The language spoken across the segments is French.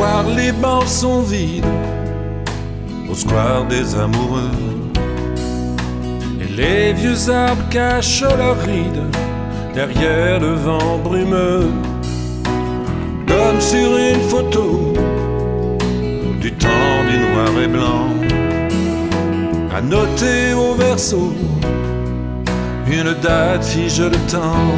soir les bancs sont vides, au square des amoureux, et les vieux arbres cachent leurs rides derrière le vent brumeux. Comme sur une photo du temps du noir et blanc, à noter au verso, une date fige le temps.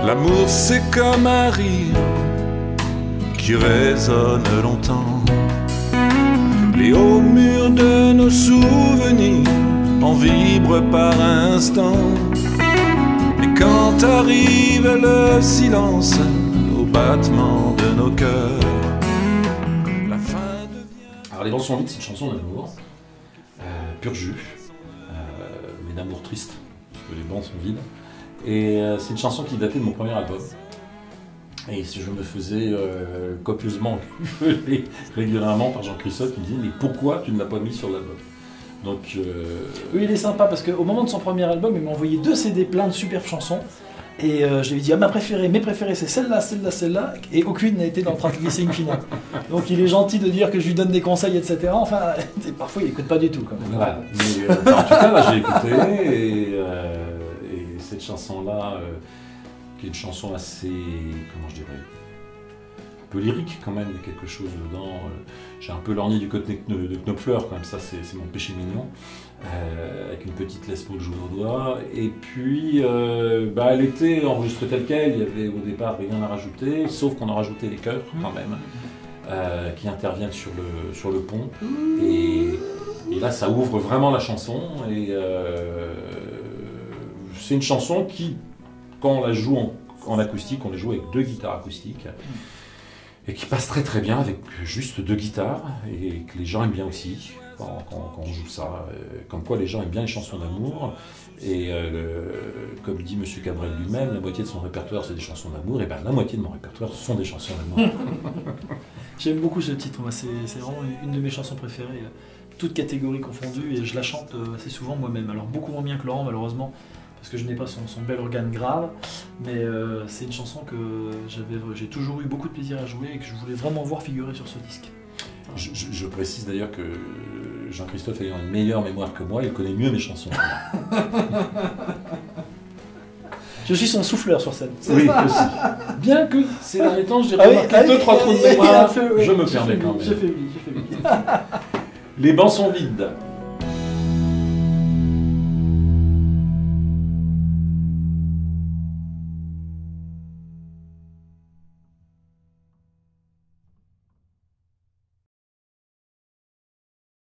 L'amour c'est comme un rire qui résonne longtemps. Les hauts murs de nos souvenirs en vibrent par instants. Et quand arrive le silence au battement de nos cœurs, la fin devient... Alors les bancs sont vides, c'est une chanson d'amour, pur jus, mais d'amour triste, parce que les bancs sont vides. Et c'est une chanson qui datait de mon premier album. Et je me faisais copieusement gueuler régulièrement par Jean-Christophe qui me disait « Mais pourquoi tu ne l'as pas mis sur l'album ?» Donc, Oui, il est sympa parce qu'au moment de son premier album, il m'a envoyé 2 CD plein de superbes chansons. Et je lui ai dit ah, mes préférées c'est celle-là, celle-là, celle-là. Et aucune n'a été dans le tracklist finale. Donc il est gentil de dire que je lui donne des conseils, etc. Enfin, parfois il n'écoute pas du tout. Quand même. Voilà. Mais, en tout cas, là j'ai écouté et cette chanson-là, qui est une chanson assez, comment je dirais, un peu lyrique quand même, il y a quelque chose dedans. J'ai un peu lorgné du côté de Knopfler, quand même, ça c'est mon péché mignon, avec une petite Les Paul jouée au doigt. Et puis, elle était enregistrée telle quelle, il y avait au départ rien à rajouter, sauf qu'on a rajouté les chœurs quand même, qui interviennent sur le pont. Et là, ça ouvre vraiment la chanson. Et c'est une chanson qui, quand on la joue en acoustique, on la joue avec 2 guitares acoustiques, et qui passe très très bien avec juste 2 guitares, et que les gens aiment bien aussi quand on joue ça. Comme quoi les gens aiment bien les chansons d'amour, et comme dit M. Cabrel lui-même, la moitié de son répertoire c'est des chansons d'amour, et bien la moitié de mon répertoire ce sont des chansons d'amour. J'aime beaucoup ce titre, c'est vraiment une de mes chansons préférées, toutes catégories confondues, et je la chante assez souvent moi-même, alors beaucoup moins bien que Laurent malheureusement, parce que je n'ai pas son bel organe grave, mais c'est une chanson que j'ai toujours eu beaucoup de plaisir à jouer et que je voulais vraiment voir figurer sur ce disque. Je précise d'ailleurs que Jean-Christophe ayant une meilleure mémoire que moi, il connaît mieux mes chansons. Je suis son souffleur sur scène. Oui, aussi. Bien que ces derniers temps, j'ai remarqué 2-3 trous de mémoire, je me permets quand même. J'ai fait oui. Les bancs sont vides.